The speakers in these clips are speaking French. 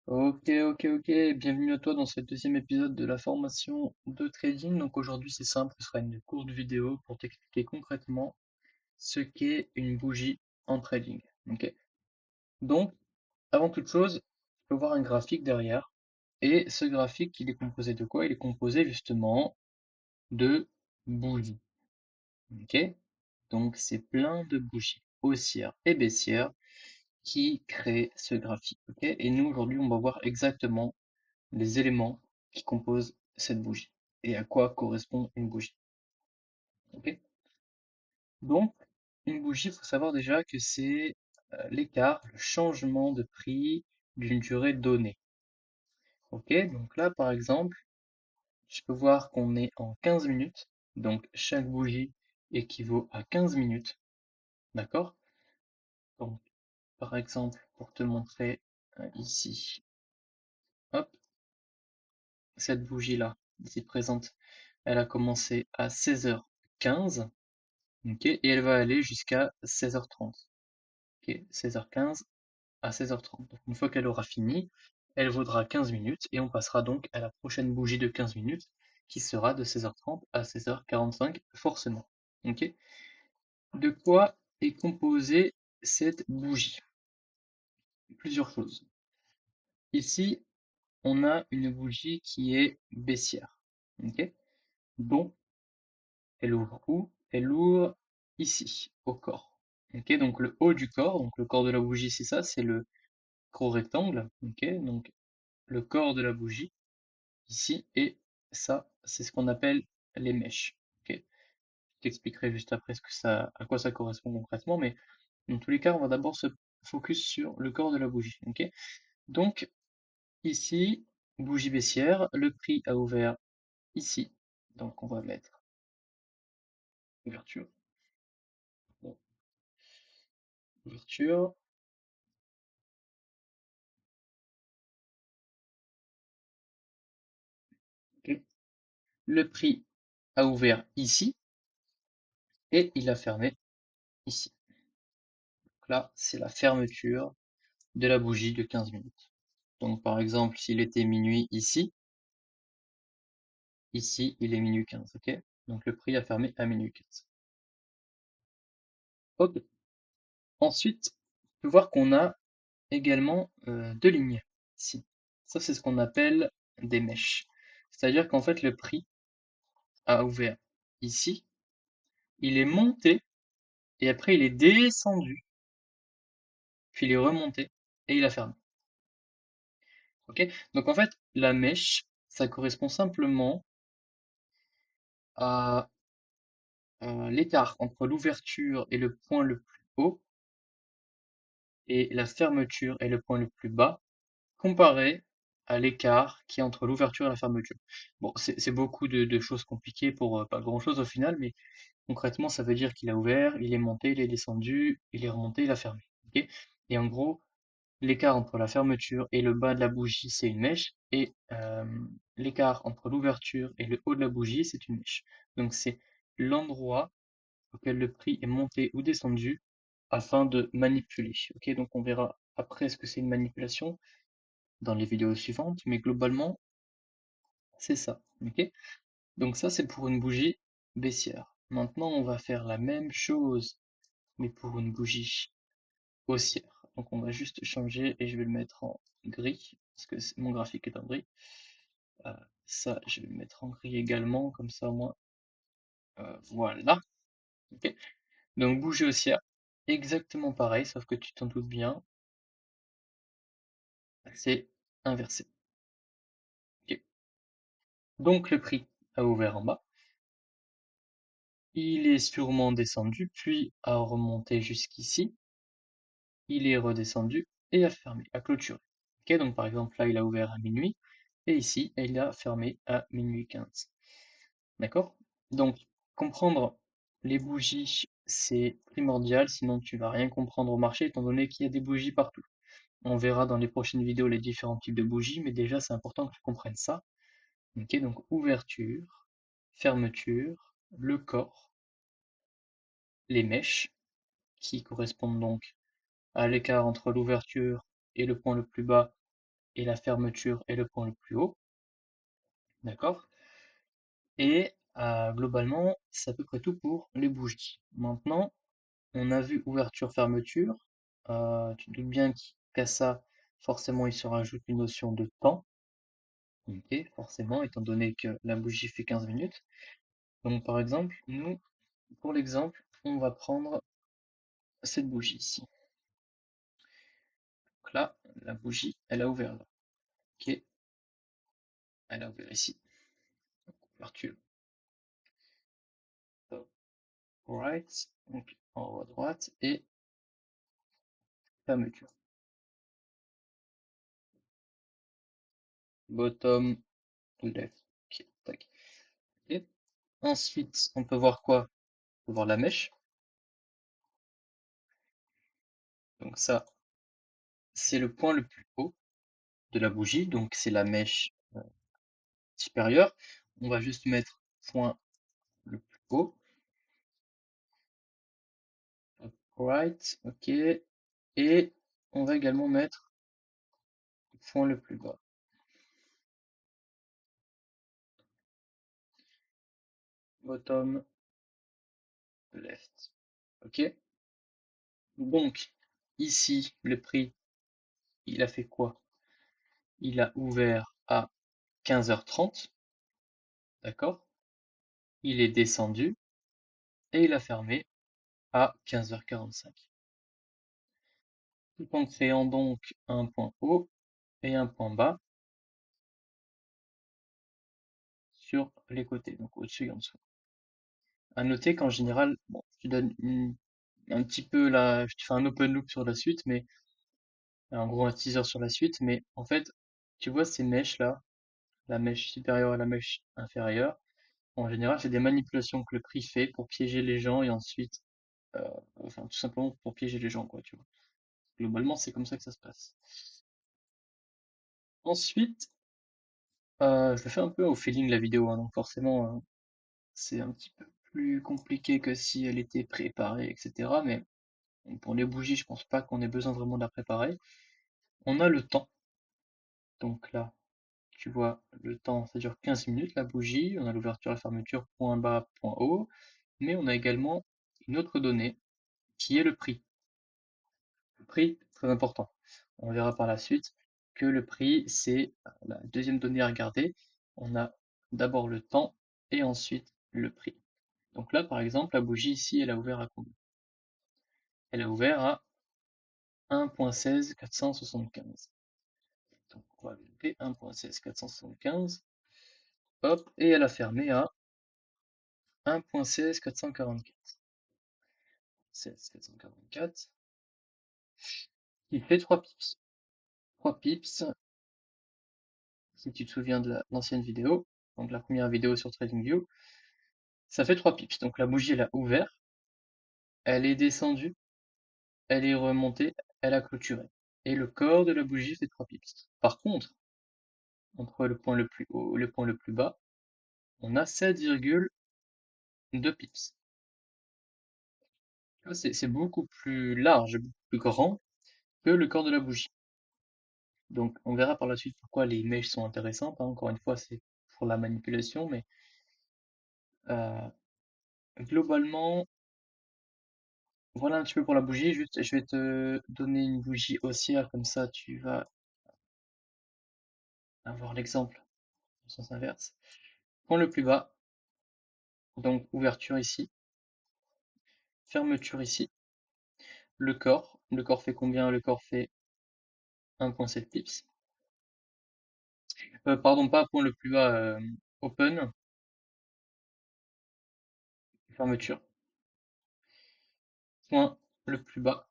Ok. Bienvenue à toi dans ce deuxième épisode de la formation de trading. Donc aujourd'hui, c'est simple, ce sera une courte vidéo pour t'expliquer concrètement ce qu'est une bougie en trading. Ok. Donc, avant toute chose, tu peux voir un graphique derrière. Et ce graphique, il est composé de quoi? Il est composé justement de bougies. Ok. Donc, c'est plein de bougies haussières et baissières qui créent ce graphique. Ok. Et nous, aujourd'hui, on va voir exactement les éléments qui composent cette bougie et à quoi correspond une bougie. Ok. Donc, une bougie, il faut savoir déjà que c'est l'écart, le changement de prix d'une durée donnée. Ok, donc là, par exemple, je peux voir qu'on est en 15 minutes, donc chaque bougie équivaut à 15 minutes, d'accord? Donc, par exemple, pour te montrer ici, hop, cette bougie-là, ici présente, elle a commencé à 16h15. Ok, et elle va aller jusqu'à 16h30. Ok, 16h15 à 16h30. Donc une fois qu'elle aura fini, elle vaudra 15 minutes et on passera donc à la prochaine bougie de 15 minutes qui sera de 16h30 à 16h45 forcément. Ok. De quoi est composée cette bougie? Plusieurs choses. Ici, on a une bougie qui est baissière. Ok. Donc, elle ouvre où? Elle ouvre ici, au corps. Ok, donc le haut du corps, donc le corps de la bougie, c'est ça, c'est le gros rectangle. Ok, donc le corps de la bougie, ici, et ça, c'est ce qu'on appelle les mèches. Ok, je t'expliquerai juste après à quoi ça correspond concrètement, mais dans tous les cas, on va d'abord se focus sur le corps de la bougie. Ok, donc ici, bougie baissière, le prix a ouvert ici, donc on va mettre ouverture, bon, ouverture. Ok. Le prix a ouvert ici et il a fermé ici. Donc là, c'est la fermeture de la bougie de 15 minutes. Donc par exemple, s'il était minuit ici, ici il est minuit 15, ok? Donc le prix a fermé à minuit 15. Ok. Ensuite, on peut voir qu'on a également deux lignes ici. Ça, c'est ce qu'on appelle des mèches. C'est-à-dire qu'en fait, le prix a ouvert ici, il est monté et après il est descendu, puis il est remonté et il a fermé. Ok? Donc en fait, la mèche, ça correspond simplement à l'écart entre l'ouverture et le point le plus haut et la fermeture et le point le plus bas, comparé à l'écart qui est entre l'ouverture et la fermeture. Bon, c'est beaucoup de choses compliquées pour pas grand-chose au final, mais concrètement, ça veut dire qu'il a ouvert, il est monté, il est descendu, il est remonté, il a fermé. Ok. Et en gros, l'écart entre la fermeture et le bas de la bougie, c'est une mèche, et l'écart entre l'ouverture et le haut de la bougie, c'est une mèche. Donc c'est l'endroit auquel le prix est monté ou descendu afin de manipuler. Ok, donc on verra après ce que c'est une manipulation dans les vidéos suivantes, mais globalement, c'est ça. Ok, donc ça, c'est pour une bougie baissière. Maintenant, on va faire la même chose, mais pour une bougie haussière. Donc on va juste changer et je vais le mettre en gris, parce que mon graphique est en gris. Euh, Ça, je vais le mettre en gris également, comme ça au moins, voilà. Ok. Donc bougie haussière, exactement pareil, sauf que tu t'en doutes bien, c'est inversé. Ok. Donc le prix a ouvert en bas, il est sûrement descendu, puis a remonté jusqu'ici, il est redescendu et a fermé, a clôturé. Ok, donc par exemple là il a ouvert à minuit, et ici il a fermé à minuit 15. D'accord? Donc comprendre les bougies, c'est primordial, sinon tu vas rien comprendre au marché, étant donné qu'il y a des bougies partout. On verra dans les prochaines vidéos les différents types de bougies, mais déjà c'est important que tu comprennes ça. Ok, donc ouverture, fermeture, le corps, les mèches, qui correspondent donc à l'écart entre l'ouverture et le point le plus bas et la fermeture est le point le plus haut, d'accord? Et globalement, c'est à peu près tout pour les bougies. Maintenant, on a vu ouverture-fermeture. Tu te doutes bien qu'à ça, forcément, il se rajoute une notion de temps. Ok, forcément, étant donné que la bougie fait 15 minutes. Donc, par exemple, nous, pour l'exemple, on va prendre cette bougie ici. Donc là, la bougie, elle a ouvert là. Ok, elle a ouvert ici. Donc, ouverture, top right, donc en haut à droite, et fermeture, bottom left. Ok, tac. Et ensuite, on peut voir quoi? On peut voir la mèche. Donc ça, c'est le point le plus haut de la bougie, donc c'est la mèche supérieure. On va juste mettre point le plus haut, top right, ok, et on va également mettre point le plus bas, bottom left, ok. Donc ici, le prix, il a fait quoi? Il a ouvert à 15h30, d'accord? Il est descendu et il a fermé à 15h45. Tout en créant donc un point haut et un point bas sur les côtés, donc au-dessus et en dessous. À noter qu'en général, bon, tu donnes un petit peu là, je te fais un open loop sur la suite, mais en gros un teaser sur la suite, mais en fait, tu vois ces mèches là, la mèche supérieure et la mèche inférieure, en général, c'est des manipulations que le prix fait pour piéger les gens et ensuite, euh, enfin tout simplement pour piéger les gens, quoi, tu vois. Globalement, c'est comme ça que ça se passe. Ensuite, je le fais un peu au feeling la vidéo, hein, donc forcément, c'est un petit peu plus compliqué que si elle était préparée, etc. Mais pour les bougies, je pense pas qu'on ait besoin vraiment de la préparer. On a le temps. Donc là, tu vois, le temps, ça dure 15 minutes, la bougie. On a l'ouverture, la fermeture, point bas, point haut. Mais on a également une autre donnée qui est le prix. Le prix, très important. On verra par la suite que le prix, c'est la deuxième donnée à regarder. On a d'abord le temps et ensuite le prix. Donc là, par exemple, la bougie ici, elle a ouvert à combien? Elle a ouvert à 1.16 475. Donc on va vérifier 1.16 475. Hop, et elle a fermé à 1.16 444. 16 444, qui fait 3 pips. 3 pips, si tu te souviens de l'ancienne vidéo, donc la première vidéo sur TradingView, ça fait 3 pips. Donc la bougie, elle a ouvert, elle est descendue, elle est remontée, elle a clôturé. Et le corps de la bougie fait 3 pips. Par contre, entre le point le plus haut et le point le plus bas, on a 7,2 pips. C'est beaucoup plus large, beaucoup plus grand que le corps de la bougie. Donc on verra par la suite pourquoi les mèches sont intéressantes, hein. Encore une fois, c'est pour la manipulation, mais euh, globalement, voilà un petit peu pour la bougie. Juste, je vais te donner une bougie haussière, comme ça tu vas avoir l'exemple en sens inverse. Point le plus bas, donc ouverture ici, fermeture ici. Le corps fait combien? Le corps fait 1.7 pips. Pardon, pas point le plus bas, open, fermeture, point le plus bas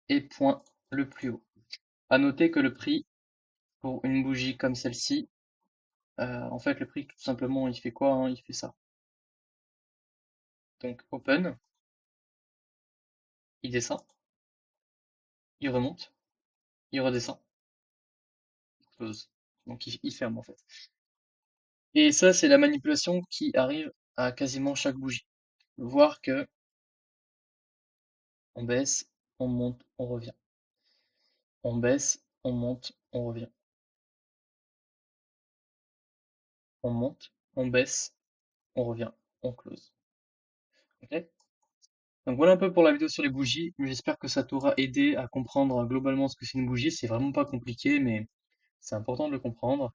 et point le plus haut. À noter que le prix pour une bougie comme celle-ci, en fait le prix tout simplement il fait quoi, hein? Il fait ça. Donc open, il descend, il remonte, il redescend, il close. Donc il ferme en fait. Et ça c'est la manipulation qui arrive à quasiment chaque bougie. Voir que on baisse, on monte, on revient. On baisse, on monte, on revient. on monte, on baisse, on revient, on close. Ok? Donc voilà un peu pour la vidéo sur les bougies. J'espère que ça t'aura aidé à comprendre globalement ce que c'est une bougie. C'est vraiment pas compliqué, mais c'est important de le comprendre.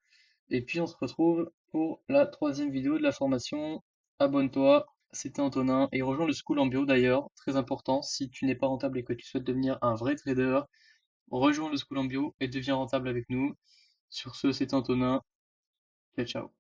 Et puis on se retrouve pour la troisième vidéo de la formation. Abonne-toi, c'était Antonin, et rejoins le School en bio d'ailleurs, très important, si tu n'es pas rentable et que tu souhaites devenir un vrai trader, rejoins le School en bio et deviens rentable avec nous. Sur ce, c'était Antonin, ciao ciao.